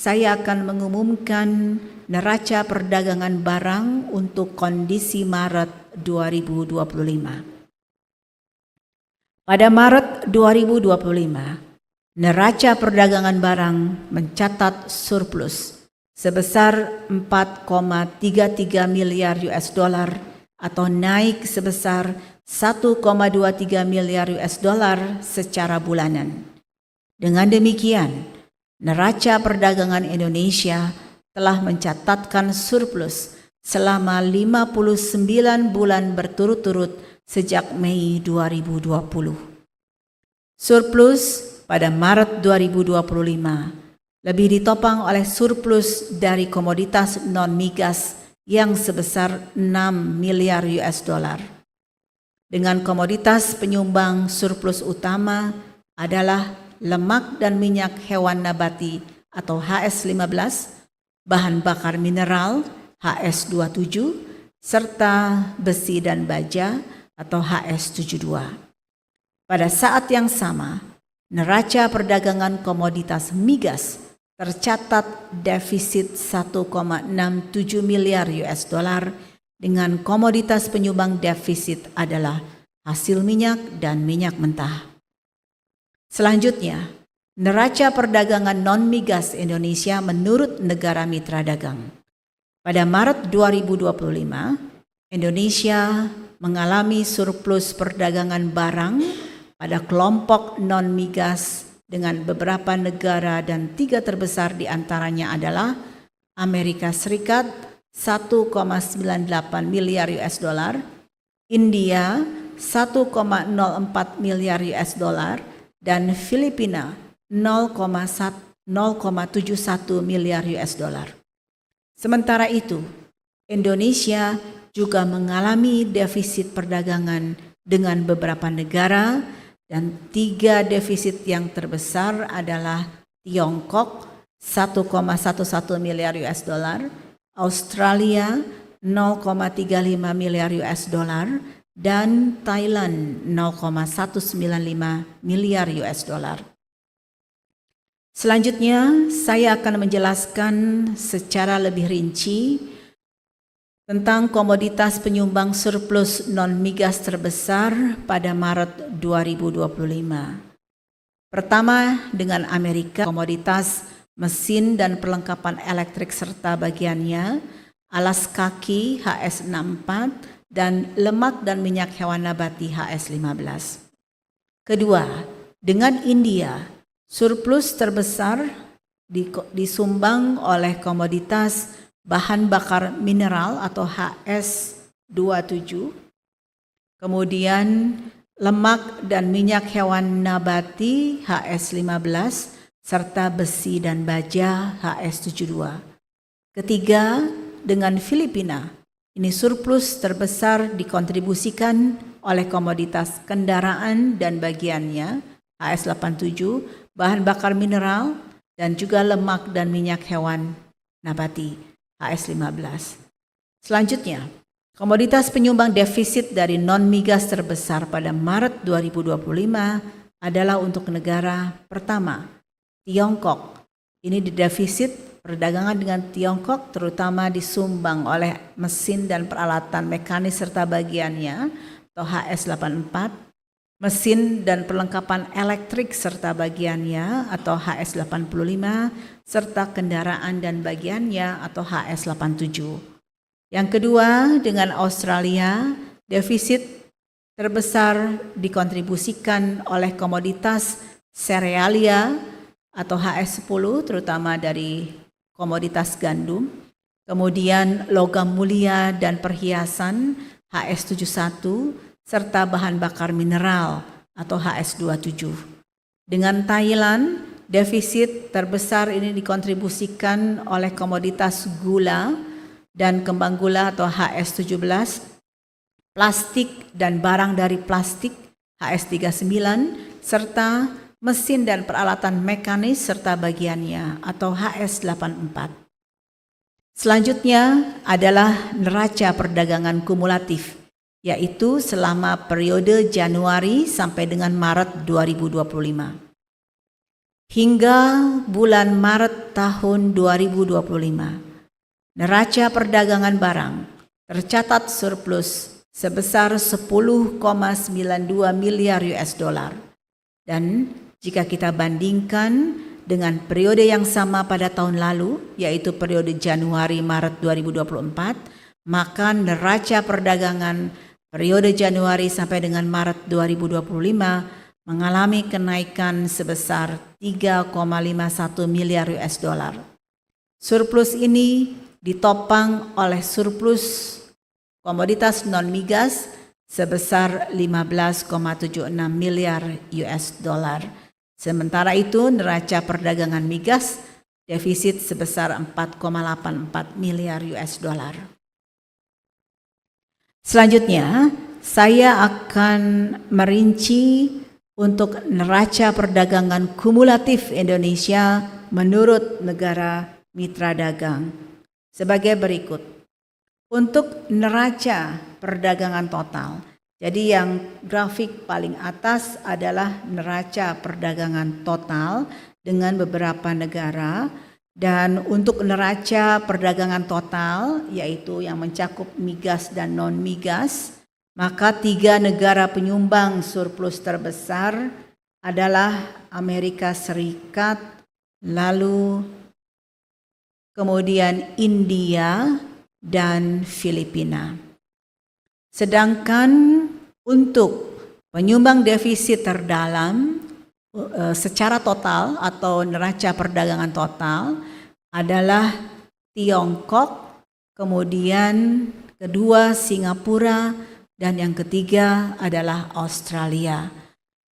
saya akan mengumumkan neraca perdagangan barang untuk kondisi Maret 2025. Pada Maret 2025, neraca perdagangan barang mencatat surplus sebesar 4,33 miliar US dollar atau naik sebesar 1,23 miliar US dollar secara bulanan. Dengan demikian, neraca perdagangan Indonesia telah mencatatkan surplus selama 59 bulan berturut-turut sejak Mei 2020. Surplus pada Maret 2025 lebih ditopang oleh surplus dari komoditas non-migas yang sebesar 6 miliar US dollar. Dengan komoditas penyumbang surplus utama adalah lemak dan minyak hewan nabati atau HS15, bahan bakar mineral HS27, serta besi dan baja atau HS72. Pada saat yang sama, neraca perdagangan komoditas migas tercatat defisit 1,67 miliar US dollar dengan komoditas penyumbang defisit adalah hasil minyak dan minyak mentah. Selanjutnya, neraca perdagangan non-migas Indonesia menurut negara mitra dagang. Pada Maret 2025, Indonesia mengalami surplus perdagangan barang pada kelompok non-migas dengan beberapa negara dan 3 terbesar diantaranya adalah Amerika Serikat 1,98 miliar US dollar, India 1,04 miliar US dollar, dan Filipina 0,71 miliar US dollar. Sementara itu, Indonesia juga mengalami defisit perdagangan dengan beberapa negara dan 3 defisit yang terbesar adalah Tiongkok 1,11 miliar US dollar, Australia 0,35 miliar US dollar, dan Thailand 0,195 miliar US dollar. Selanjutnya, saya akan menjelaskan secara lebih rinci tentang komoditas penyumbang surplus non-migas terbesar pada Maret 2025. Pertama, dengan Amerika, komoditas mesin dan perlengkapan elektrik serta bagiannya, alas kaki HS64, dan lemak dan minyak hewan nabati HS15. Kedua, dengan India, surplus terbesar disumbang oleh komoditas bahan bakar mineral atau HS27, kemudian lemak dan minyak hewan nabati HS15, serta besi dan baja HS72. Ketiga, dengan Filipina, ini surplus terbesar dikontribusikan oleh komoditas kendaraan dan bagiannya HS87, bahan bakar mineral, dan juga lemak dan minyak hewan nabati HS15. Selanjutnya, komoditas penyumbang defisit dari non-migas terbesar pada Maret 2025 adalah untuk negara pertama, Tiongkok. Ini di defisit perdagangan dengan Tiongkok terutama disumbang oleh mesin dan peralatan mekanis serta bagiannya atau HS84, mesin dan perlengkapan elektrik serta bagiannya atau HS85, serta kendaraan dan bagiannya atau HS87. Yang kedua, dengan Australia, defisit terbesar dikontribusikan oleh komoditas serealia atau HS10 terutama dari komoditas gandum, kemudian logam mulia dan perhiasan HS71, serta bahan bakar mineral atau HS27. Dengan Thailand, defisit terbesar ini dikontribusikan oleh komoditas gula dan kembang gula atau HS17, plastik dan barang dari plastik HS39, serta mesin dan peralatan mekanis serta bagiannya atau HS84. Selanjutnya adalah neraca perdagangan kumulatif, yaitu selama periode Januari sampai dengan Maret 2025. Hingga bulan Maret tahun 2025, neraca perdagangan barang tercatat surplus sebesar 10,92 miliar US dollar. Dan jika kita bandingkan dengan periode yang sama pada tahun lalu, yaitu periode Januari-Maret 2024, maka neraca perdagangan periode Januari sampai dengan Maret 2025 mengalami kenaikan sebesar 3,51 miliar US dollar. Surplus ini ditopang oleh surplus komoditas non-migas sebesar 15,76 miliar US dollar. Sementara itu neraca perdagangan migas defisit sebesar 4,84 miliar US dollar. Selanjutnya, saya akan merinci untuk neraca perdagangan kumulatif Indonesia menurut negara mitra dagang sebagai berikut. Untuk neraca perdagangan total, jadi yang grafik paling atas adalah neraca perdagangan total dengan beberapa negara, dan untuk neraca perdagangan total yaitu yang mencakup migas dan non-migas, maka 3 negara penyumbang surplus terbesar adalah Amerika Serikat, lalu kemudian India dan Filipina. Sedangkan untuk penyumbang defisit terdalam secara total atau neraca perdagangan total adalah Tiongkok, kemudian kedua Singapura, dan yang ketiga adalah Australia.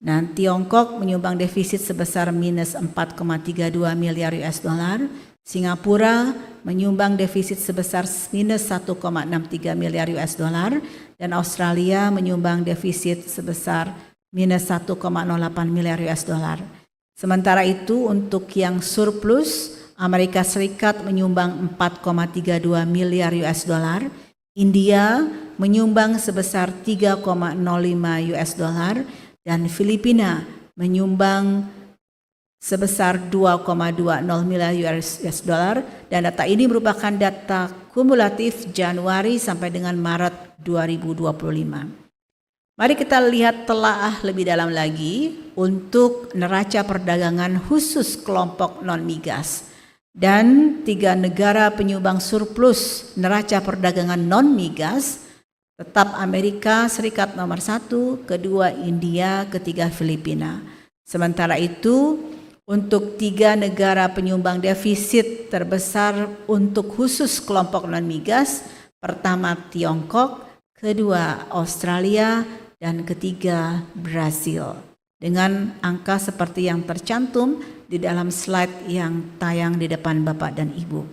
Nah, Tiongkok menyumbang defisit sebesar minus 4,32 miliar US dollar, Singapura menyumbang defisit sebesar minus 1,63 miliar US dollar, dan Australia menyumbang defisit sebesar minus 1,08 miliar US dollar. Sementara itu untuk yang surplus, Amerika Serikat menyumbang 4,32 miliar US dollar, India menyumbang sebesar 3,05 US dollar, dan Filipina menyumbang sebesar 2,20 miliar US dollar, dan data ini merupakan data kumulatif Januari sampai dengan Maret 2025. Mari kita lihat telaah lebih dalam lagi untuk neraca perdagangan khusus kelompok non-migas. Dan 3 negara penyumbang surplus neraca perdagangan non-migas tetap Amerika Serikat nomor 1, kedua India, ketiga Filipina. Sementara itu untuk 3 negara penyumbang defisit terbesar untuk khusus kelompok non-migas, pertama Tiongkok, kedua Australia, dan ketiga Brasil. Dengan angka seperti yang tercantum di dalam slide yang tayang di depan Bapak dan Ibu.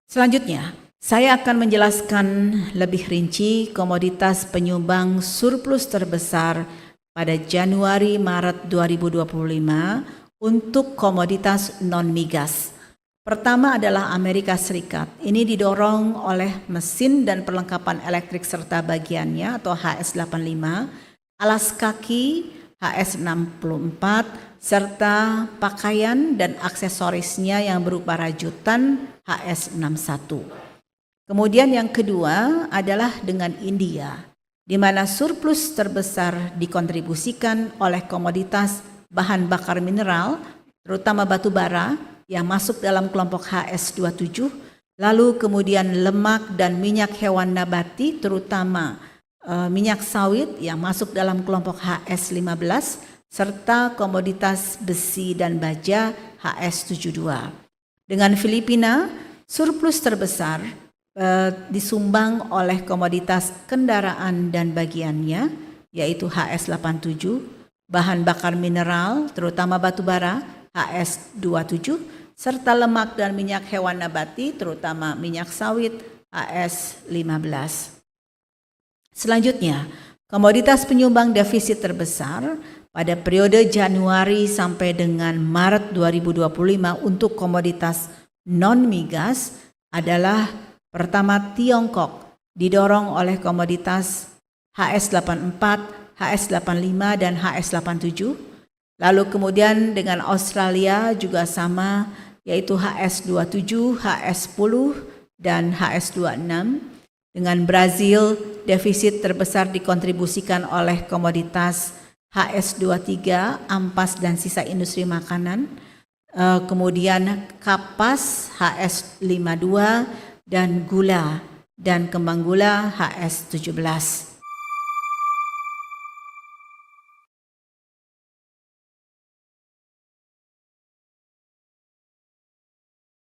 Selanjutnya, saya akan menjelaskan lebih rinci komoditas penyumbang surplus terbesar pada Januari-Maret 2025 untuk komoditas non-migas. Pertama adalah Amerika Serikat. Ini didorong oleh mesin dan perlengkapan elektrik serta bagiannya atau HS85, alas kaki HS64, serta pakaian dan aksesorisnya yang berupa rajutan HS61. Kemudian yang kedua adalah dengan India, di mana surplus terbesar dikontribusikan oleh komoditas bahan bakar mineral, terutama batu bara yang masuk dalam kelompok HS27, lalu kemudian lemak dan minyak hewan nabati, terutama minyak sawit yang masuk dalam kelompok HS15, serta komoditas besi dan baja HS72. Dengan Filipina, surplus terbesar disumbang oleh komoditas kendaraan dan bagiannya, yaitu HS87, bahan bakar mineral terutama batu bara HS27, serta lemak dan minyak hewan nabati terutama minyak sawit HS15. Selanjutnya, komoditas penyumbang defisit terbesar pada periode Januari sampai dengan Maret 2025 untuk komoditas non-migas adalah pertama Tiongkok, didorong oleh komoditas HS84, HS85, dan HS87. Lalu kemudian dengan Australia juga sama, yaitu HS27, HS10, dan HS26. Dengan Brazil, defisit terbesar dikontribusikan oleh komoditas HS23, ampas dan sisa industri makanan. Kemudian kapas HS52 dan gula dan kembang gula HS17.